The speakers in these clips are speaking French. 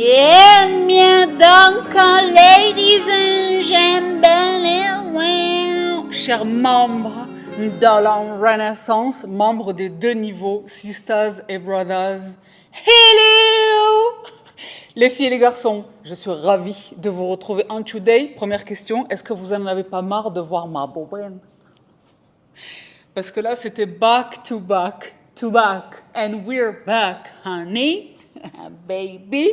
Et bien donc, ladies and gentlemen, chers membres de la Renaissance, membres des deux niveaux, sisters et brothers, hello! Les filles et les garçons, je suis ravie de vous retrouver en today. Première question, est-ce que vous en avez pas marre de voir ma bobaine? Parce que là, c'était back to back to back. And we're back, honey, baby.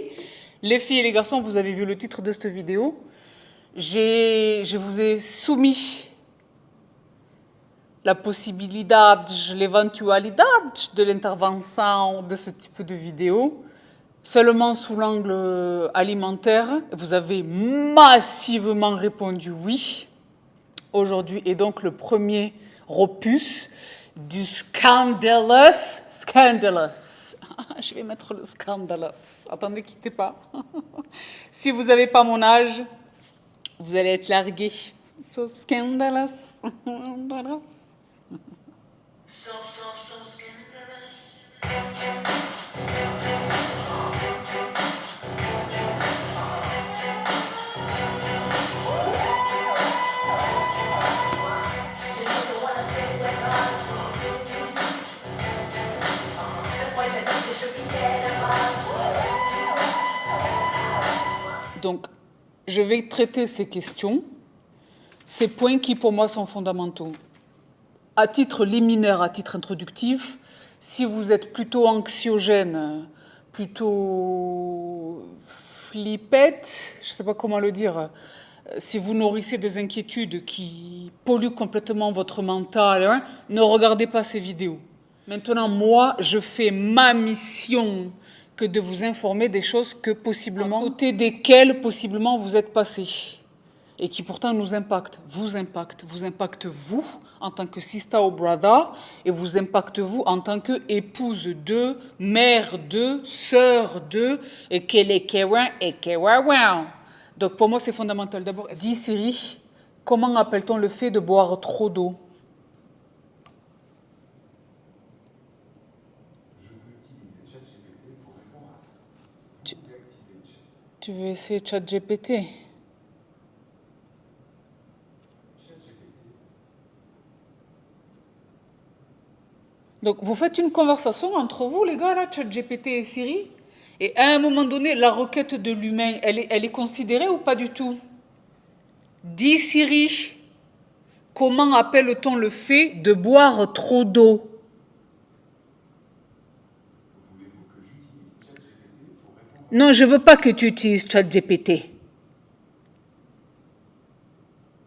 Les filles et les garçons, vous avez vu le titre de cette vidéo. Je vous ai soumis la possibilité, l'éventualité de l'intervention de ce type de vidéo, seulement sous l'angle alimentaire. Vous avez massivement répondu oui. Aujourd'hui est donc le premier opus du scandalous. Je vais mettre le scandalous. Attendez, quittez pas. Si vous n'avez pas mon âge, vous allez être largué. So scandalous. So scandalous. Donc, je vais traiter ces questions, ces points qui pour moi sont fondamentaux. À titre liminaire, à titre introductif, si vous êtes plutôt anxiogène, plutôt flippette, je ne sais pas comment le dire, si vous nourrissez des inquiétudes qui polluent complètement votre mental, hein, ne regardez pas ces vidéos. Maintenant, moi, je fais ma mission que de vous informer des choses que possiblement, à côté desquelles possiblement vous êtes passé et qui pourtant nous impactent, vous vous en tant que sister ou brother et vous impacte vous en tant que épouse de, mère de, sœur de et kélékéouin et kéouaouin. Donc pour moi c'est fondamental. D'abord, dis Siri, comment appelle-t-on le fait de boire trop d'eau? Tu veux essayer ChatGPT? Donc, vous faites une conversation entre vous, les gars, là, ChatGPT et Siri, et à un moment donné, la requête de l'humain, elle est considérée ou pas du tout? Dis Siri, comment appelle-t-on le fait de boire trop d'eau? Non, je veux pas que tu utilises ChatGPT.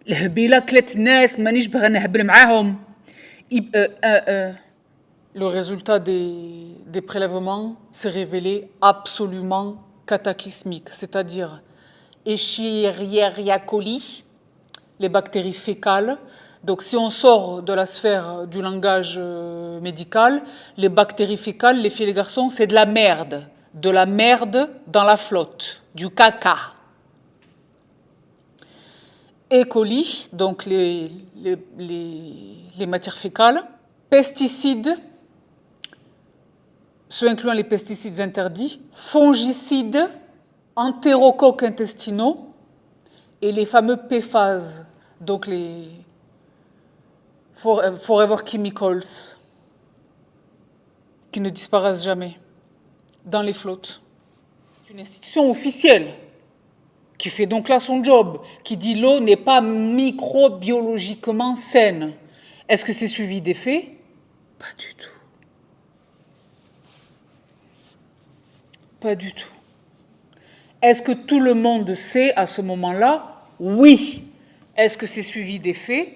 Le résultat des prélèvements s'est révélé absolument cataclysmique, c'est-à-dire Escherichia coli, les bactéries fécales. Donc si on sort de la sphère du langage médical, les bactéries fécales, les filles et les garçons, c'est de la merde dans la flotte, du caca. E. coli, donc les matières fécales, pesticides, ceux incluant les pesticides interdits, fongicides, entérocoques intestinaux et les fameux PFAS, donc les Forever Chemicals, qui ne disparaissent jamais dans les flottes. C'est une institution officielle qui fait donc là son job, qui dit l'eau n'est pas microbiologiquement saine. Est-ce que c'est suivi des faits? Pas du tout. Pas du tout. Est-ce que tout le monde sait à ce moment-là? Oui. Est-ce que c'est suivi des faits?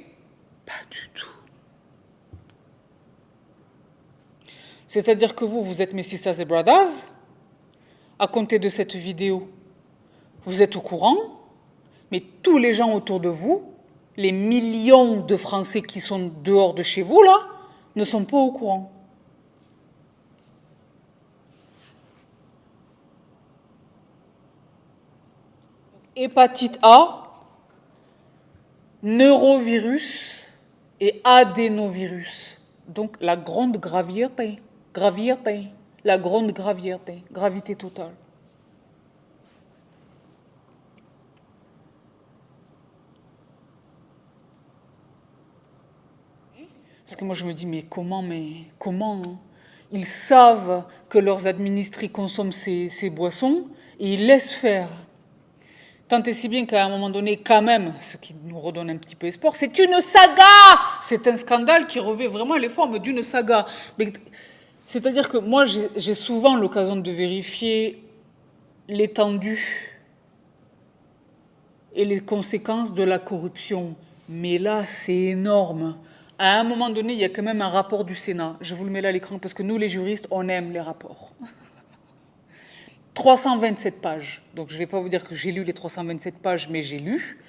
Pas du tout. C'est-à-dire que vous êtes mes sisters et brothers. À compter de cette vidéo, vous êtes au courant, mais tous les gens autour de vous, les millions de Français qui sont dehors de chez vous, là, ne sont pas au courant. Hépatite A, neurovirus et adénovirus. Donc la grande gravité, la grande gravité totale. Parce que moi, je me dis, mais comment ils savent que leurs administrés consomment ces boissons et ils laissent faire. Tant et si bien qu'à un moment donné, quand même, ce qui nous redonne un petit peu espoir, c'est une saga. C'est un scandale qui revêt vraiment les formes d'une saga. C'est-à-dire que moi, j'ai souvent l'occasion de vérifier l'étendue et les conséquences de la corruption. Mais là, c'est énorme. À un moment donné, il y a quand même un rapport du Sénat. Je vous le mets là à l'écran parce que nous, les juristes, on aime les rapports. 327 pages. Donc je ne vais pas vous dire que j'ai lu les 327 pages, mais j'ai lu.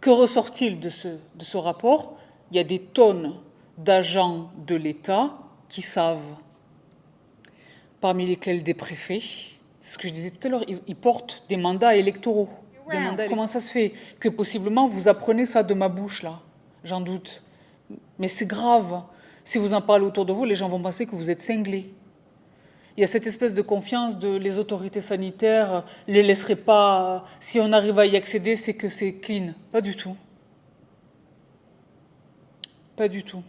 Que ressort-il de ce rapport? Il y a des tonnes d'agents de l'État qui savent, parmi lesquels des préfets. C'est ce que je disais tout à l'heure, ils portent des mandats électoraux. Comment ça se fait que possiblement vous apprenez ça de ma bouche, là? J'en doute. Mais c'est grave. Si vous en parlez autour de vous, les gens vont penser que vous êtes cinglés. Il y a cette espèce de confiance de les autorités sanitaires ne les laisseraient pas. Si on arrive à y accéder, c'est que c'est clean. Pas du tout. Pas du tout.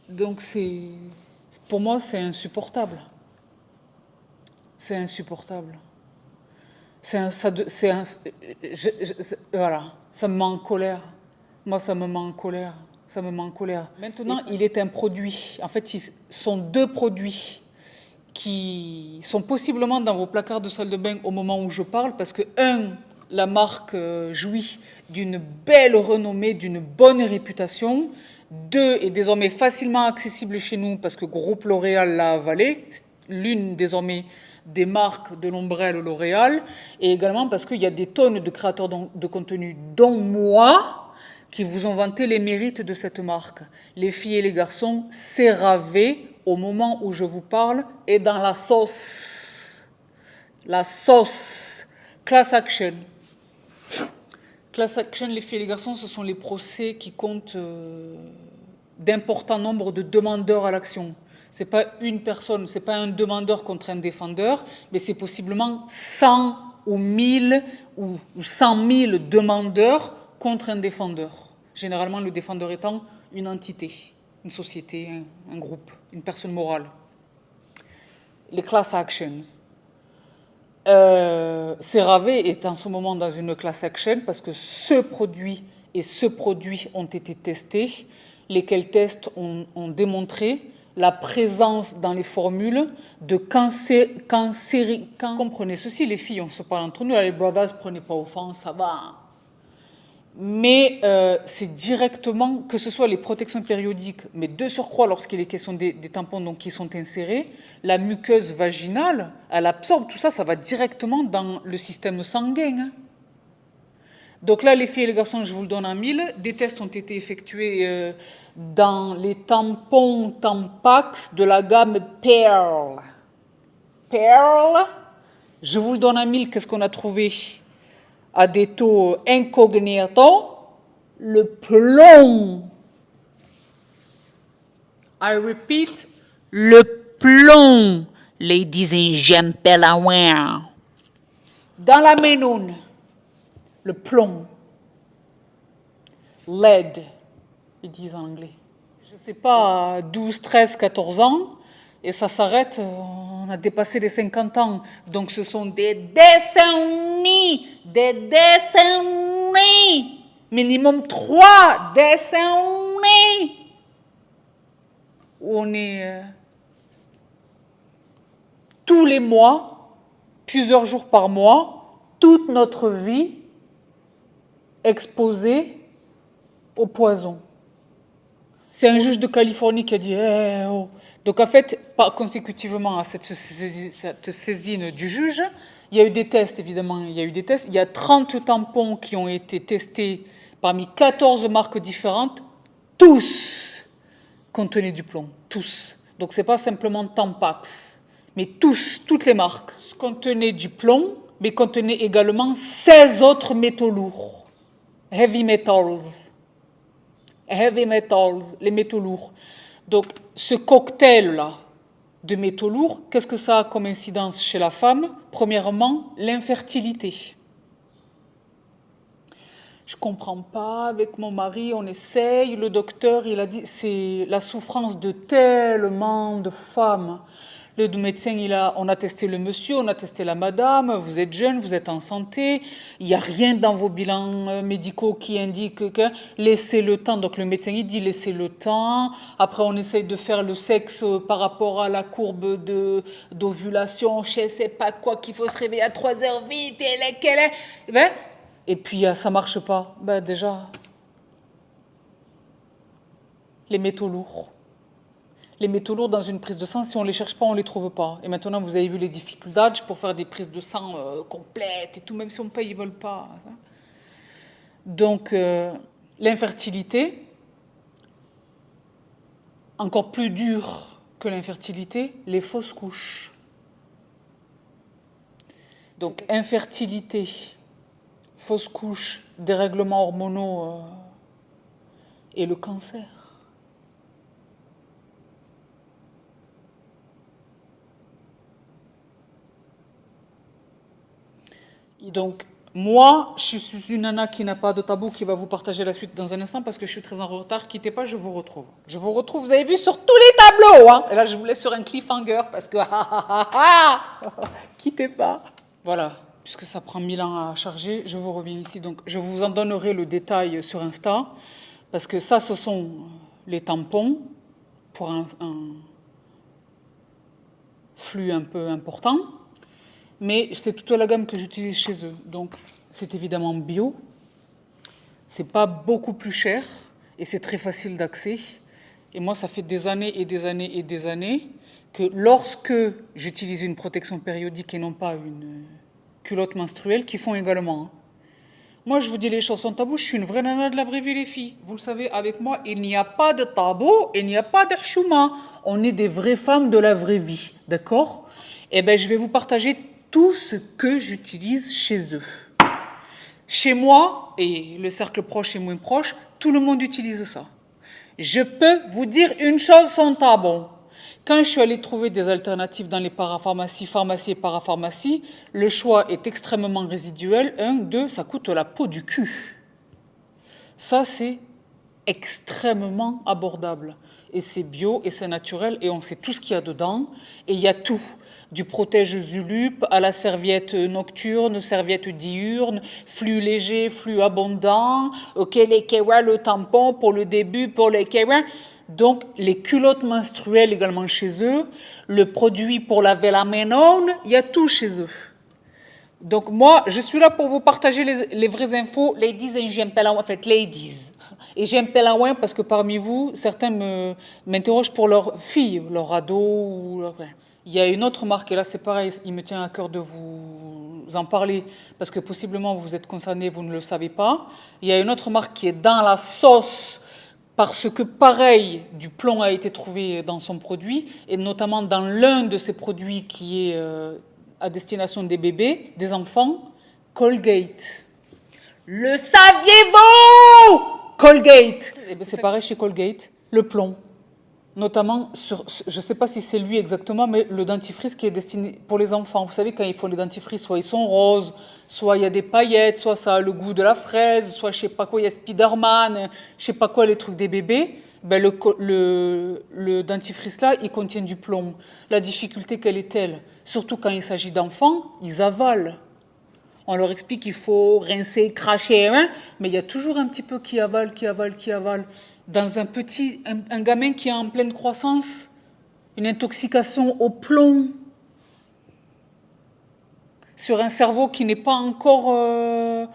Donc pour moi, c'est insupportable. C'est insupportable. Voilà, ça me met en colère. Moi, ça me met en colère. Ça me met en colère. Maintenant, il est un produit. En fait, ils sont deux produits qui sont possiblement dans vos placards de salle de bain au moment où je parle, parce que, la marque jouit d'une belle renommée, d'une bonne réputation. 2, est désormais facilement accessible chez nous, parce que Groupe L'Oréal l'a avalé. L'une désormais des marques de l'ombrelle L'Oréal, et également parce qu'il y a des tonnes de créateurs de contenu, dont moi, qui vous ont vanté les mérites de cette marque. Les filles et les garçons, CeraVe, au moment où je vous parle, est dans la sauce. La sauce. Class Action. Class Action, les filles et les garçons, ce sont les procès qui comptent d'importants nombres de demandeurs à l'action. C'est pas une personne, c'est pas un demandeur contre un défendeur, mais c'est possiblement 100 ou 1000 ou 100 000 demandeurs contre un défendeur. Généralement, le défendeur étant une entité, une société, un groupe, une personne morale. Les class actions. CeraVe est en ce moment dans une class action parce que ce produit et ce produit ont été testés, lesquels tests ont démontré la présence dans les formules de comprenez ceci, les filles, on se parle entre nous, les brothers, prenez pas offense, ça va. Mais c'est directement, que ce soit les protections périodiques, mais de surcroît lorsqu'il est question des tampons donc, qui sont insérés, la muqueuse vaginale, elle absorbe tout ça, ça va directement dans le système sanguin. Hein. Donc là, les filles et les garçons, je vous le donne en 1000. Des tests ont été effectués dans les tampons Tampax de la gamme Pearl. Pearl, je vous le donne en 1000. Qu'est-ce qu'on a trouvé à des taux incognito? Le plomb. I repeat, le plomb. Ladies and gentlemen. Dans la ménone. Le plomb. Lead, ils disent en anglais. Je ne sais pas, 12, 13, 14 ans, et ça s'arrête, on a dépassé les 50 ans. Donc ce sont des décennies, minimum 3 décennies, où on est tous les mois, plusieurs jours par mois, toute notre vie, exposé au poison. C'est un juge de Californie qui a dit oh. Donc en fait, consécutivement à cette saisine du juge, il y a eu des tests, évidemment, il y a eu des tests. Il y a 30 tampons qui ont été testés parmi 14 marques différentes. Tous contenaient du plomb, tous. Donc c'est pas simplement Tampax, mais toutes les marques contenaient du plomb, mais contenaient également 16 autres métaux lourds. Heavy metals, les métaux lourds. Donc, ce cocktail-là de métaux lourds, qu'est-ce que ça a comme incidence chez la femme? Premièrement, l'infertilité. Je comprends pas, avec mon mari, on essaye. Le docteur, il a dit, c'est la souffrance de tellement de femmes. Le médecin, on a testé le monsieur, on a testé la madame, vous êtes jeune, vous êtes en santé, il n'y a rien dans vos bilans médicaux qui indique que laissez le temps. Donc le médecin, il dit laissez le temps. Après, on essaye de faire le sexe par rapport à la courbe d'ovulation, je ne sais pas quoi, qu'il faut se réveiller à 3 heures vite, quelle est. Ben, et puis ça ne marche pas. Ben, déjà, les métaux lourds. Les métaux lourds dans une prise de sang, si on ne les cherche pas, on ne les trouve pas. Et maintenant, vous avez vu les difficultés pour faire des prises de sang complètes et tout, même si on paye, ils ne veulent pas. Donc, l'infertilité, encore plus dur que l'infertilité, les fausses couches. Donc, infertilité, fausses couches, dérèglements hormonaux et le cancer. Donc, moi, je suis une nana qui n'a pas de tabou, qui va vous partager la suite dans un instant parce que je suis très en retard. Quittez pas, je vous retrouve. Je vous retrouve, vous avez vu, sur tous les tableaux. Hein. Et là, je vous laisse sur un cliffhanger parce que... Quittez pas. Voilà, puisque ça prend 1000 ans à charger, je vous reviens ici. Donc, je vous en donnerai le détail sur Insta parce que ça, ce sont les tampons pour un flux un peu important. Mais c'est toute la gamme que j'utilise chez eux. Donc, c'est évidemment bio. C'est pas beaucoup plus cher et c'est très facile d'accès. Et moi, ça fait des années et des années et des années que lorsque j'utilise une protection périodique et non pas une culotte menstruelle, qui font également. Moi, je vous dis les choses sont tabous. Je suis une vraie nana de la vraie vie, les filles. Vous le savez, avec moi, il n'y a pas de tabou, il n'y a pas de chouma. On est des vraies femmes de la vraie vie. D'accord ? Eh bien, je vais vous partager tout ce que j'utilise chez eux. Chez moi, et le cercle proche et moins proche, tout le monde utilise ça. Je peux vous dire une chose sans tabou. Quand je suis allée trouver des alternatives dans les parapharmacies, pharmacies et parapharmacies, le choix est extrêmement résiduel. 1, 2, ça coûte la peau du cul. Ça, c'est extrêmement abordable. Et c'est bio, et c'est naturel, et on sait tout ce qu'il y a dedans. Et il y a tout. Du protège Zulup à la serviette nocturne, serviette diurne, flux léger, flux abondant, ok, les kewa, le tampon pour le début, pour les kewa. Donc, les culottes menstruelles également chez eux, le produit pour laver la ménone, il y a tout chez eux. Donc, moi, je suis là pour vous partager les vraies infos, ladies and gentlemen, en fait, ladies. Et j'aime Pelaouin parce que parmi vous, certains m'interrogent pour leurs filles, leurs ados. Il y a une autre marque, et là c'est pareil, il me tient à cœur de vous en parler, parce que possiblement vous êtes concernés, vous ne le savez pas. Il y a une autre marque qui est dans la sauce, parce que pareil, du plomb a été trouvé dans son produit, et notamment dans l'un de ces produits qui est à destination des bébés, des enfants, Colgate. Le saviez-vous? Colgate. Eh bien, c'est pareil chez Colgate, le plomb. Notamment, je ne sais pas si c'est lui exactement, mais le dentifrice qui est destiné pour les enfants. Vous savez, quand ils font les dentifrices, soit ils sont roses, soit il y a des paillettes, soit ça a le goût de la fraise, soit je ne sais pas quoi, il y a Spiderman, je ne sais pas quoi, les trucs des bébés. Ben, le dentifrice là, il contient du plomb. La difficulté, quelle est-elle? Surtout quand il s'agit d'enfants, ils avalent. On leur explique qu'il faut rincer, cracher, hein, mais il y a toujours un petit peu qui avale, qui avale, qui avale. Dans un gamin qui est en pleine croissance, une intoxication au plomb, sur un cerveau qui n'est pas encore...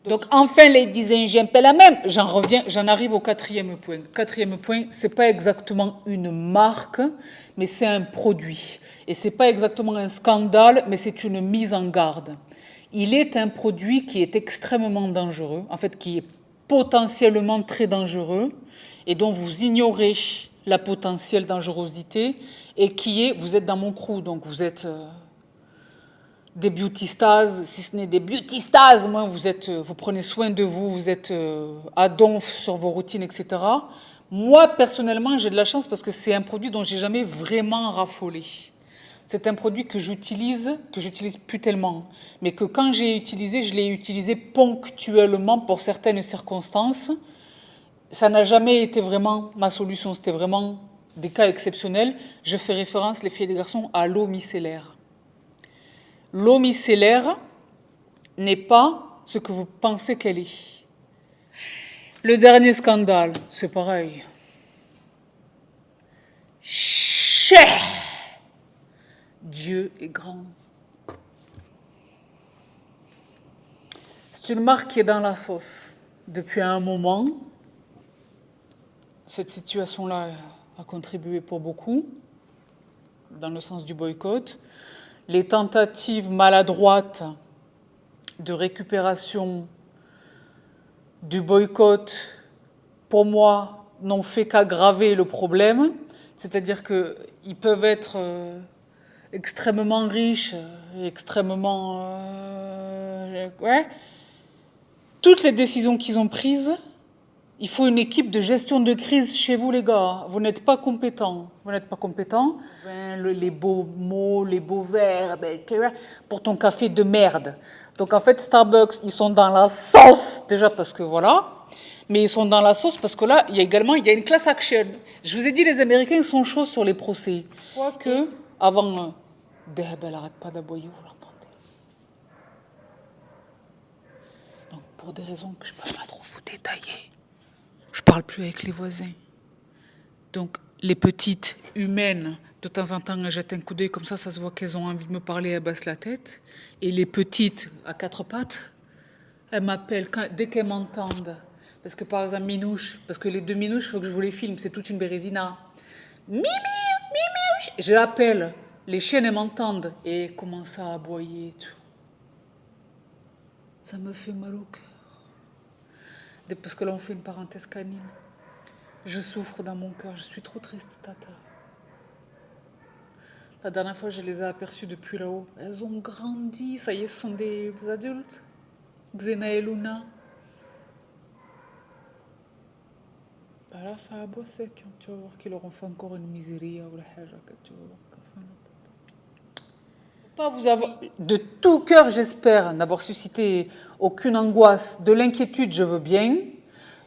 Donc enfin, les dizaines, la même. J'en arrive au quatrième point. Quatrième point, c'est pas exactement une marque, mais c'est un produit. Et c'est pas exactement un scandale, mais c'est une mise en garde. Il est un produit qui est extrêmement dangereux, en fait, qui est potentiellement très dangereux, et dont vous ignorez la potentielle dangerosité, et qui est, vous êtes dans mon crew, donc vous êtes... des beautystas, si ce n'est des beautystas, moi, vous prenez soin de vous, vous êtes à donf sur vos routines, etc. Moi, personnellement, j'ai de la chance parce que c'est un produit dont j'ai jamais vraiment raffolé. C'est un produit que j'utilise plus tellement, mais que quand j'ai utilisé, je l'ai utilisé ponctuellement pour certaines circonstances. Ça n'a jamais été vraiment ma solution, c'était vraiment des cas exceptionnels. Je fais référence, les filles et les garçons, à l'eau micellaire. L'eau micellaire n'est pas ce que vous pensez qu'elle est. Le dernier scandale, c'est pareil. Cher! Dieu est grand. C'est une marque qui est dans la sauce depuis un moment. Cette situation-là a contribué pour beaucoup, dans le sens du boycott. Les tentatives maladroites de récupération du boycott, pour moi, n'ont fait qu'aggraver le problème. C'est-à-dire qu'ils peuvent être extrêmement riches, extrêmement... ouais. Toutes les décisions qu'ils ont prises, il faut une équipe de gestion de crise chez vous, les gars. Vous n'êtes pas compétents. Vous n'êtes pas compétents. Les beaux mots, les beaux verbes, pour ton café de merde. Donc en fait, Starbucks, ils sont dans la sauce, déjà parce que voilà. Mais ils sont dans la sauce parce que là, il y a une class action. Je vous ai dit, les Américains sont chauds sur les procès. Quoique, avant, Deheb, elle n'arrête pas d'aboyer, vous l'entendez. Donc pour des raisons que je ne peux pas trop vous détailler, je parle plus avec les voisins. Donc, les petites humaines, de temps en temps, elles jettent un coup d'œil comme ça se voit qu'elles ont envie de me parler, elles baissent la tête. Et les petites, à quatre pattes, elles m'appellent dès qu'elles m'entendent. Parce que, par exemple, Minouche, parce que les deux Minouches, il faut que je vous les filme, c'est toute une bérésina. Mimi, Mimi, je l'appelle. Les chiennes, elles m'entendent et elles commencent à aboyer et tout. Ça me fait mal au cœur. Parce que là, on fait une parenthèse canine. Je souffre dans mon cœur, je suis trop triste, Tata. La dernière fois, je les ai aperçues depuis là-haut. Elles ont grandi, ça y est, ce sont des adultes. Xena et Luna. Bah là, ça a bossé quand tu vas voir qu'ils leur ont fait encore une misérie ou la haja que tu vas voir quand ça n'a pas passé. Pas vous avoir, de tout cœur, j'espère, n'avoir suscité aucune angoisse, de l'inquiétude, je veux bien.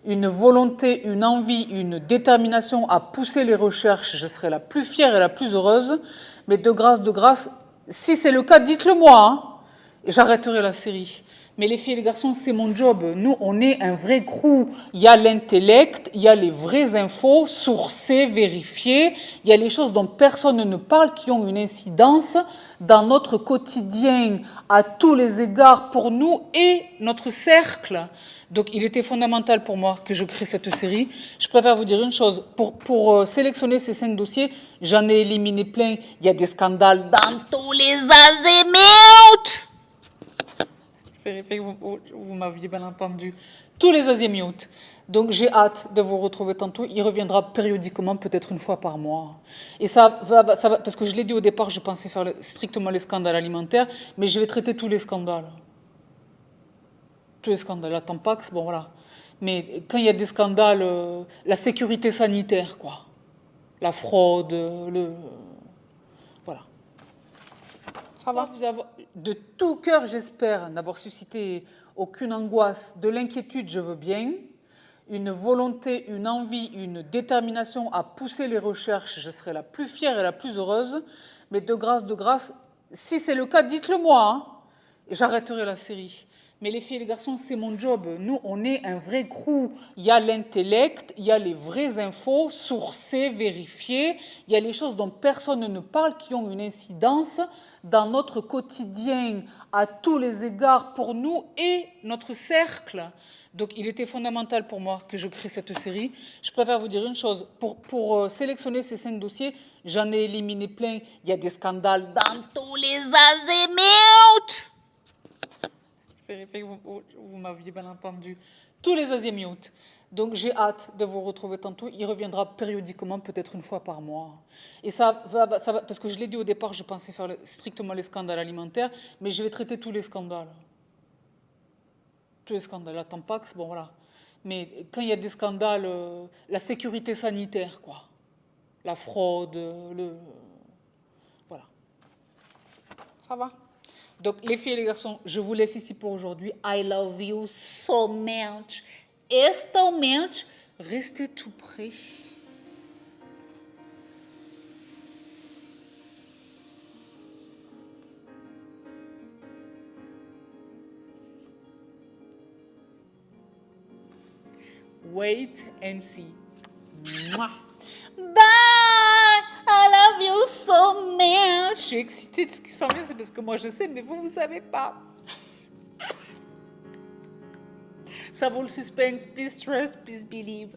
Une volonté, une envie, une détermination à pousser les recherches, je serai la plus fière et la plus heureuse. Mais de grâce, si c'est le cas, dites-le moi, hein, et j'arrêterai la série. Mais les filles et les garçons, c'est mon job. Nous, on est un vrai crew. Il y a l'intellect, il y a les vraies infos, sourcées, vérifiées. Il y a les choses dont personne ne parle, qui ont une incidence dans notre quotidien à tous les égards pour nous et notre cercle. Donc, il était fondamental pour moi que je crée cette série. Je préfère vous dire une chose. Pour sélectionner ces 5 dossiers, j'en ai éliminé plein. Il y a des scandales dans tous les azimuts. Vous m'aviez bien entendu. Tous les azimuts. Donc, j'ai hâte de vous retrouver tantôt. Il reviendra périodiquement, peut-être une fois par mois. Et ça va, parce que je l'ai dit au départ, je pensais faire strictement les scandales alimentaires, mais je vais traiter tous les scandales. Tous les scandales, la Tampax, bon voilà. Mais quand il y a des scandales, la sécurité sanitaire, quoi. La fraude, voilà. Ça va vous avoir, de tout cœur, j'espère, n'avoir suscité aucune angoisse, de l'inquiétude, je veux bien. Une volonté, une envie, une détermination à pousser les recherches, je serai la plus fière et la plus heureuse. Mais de grâce, si c'est le cas, dites-le moi, hein, et j'arrêterai la série. Mais les filles et les garçons, c'est mon job. Nous, on est un vrai crew. Il y a l'intellect, il y a les vraies infos, sourcées, vérifiées. Il y a les choses dont personne ne parle, qui ont une incidence dans notre quotidien à tous les égards pour nous et notre cercle. Donc, il était fondamental pour moi que je crée cette série. Je préfère vous dire une chose. Pour sélectionner ces 5 dossiers, j'en ai éliminé plein. Il y a des scandales dans tous les azimuts. Vous m'aviez bien entendu. Tous les azimuts. Donc, j'ai hâte de vous retrouver tantôt. Il reviendra périodiquement, peut-être une fois par mois. Et ça va, parce que je l'ai dit au départ, je pensais faire strictement les scandales alimentaires, mais je vais traiter tous les scandales. Tous les scandales, la Tampax, bon voilà. Mais quand il y a des scandales, la sécurité sanitaire, quoi. La fraude, voilà. Ça va? Donc, les filles et les garçons, je vous laisse ici pour aujourd'hui. I love you so much. Esto much. Restez tout près. Wait and see. Mouah. Bye! I love you so much. Je suis excitée de ce qui s'en vient, c'est parce que moi je sais, mais vous savez pas. Ça vaut le suspense. Please trust, please believe.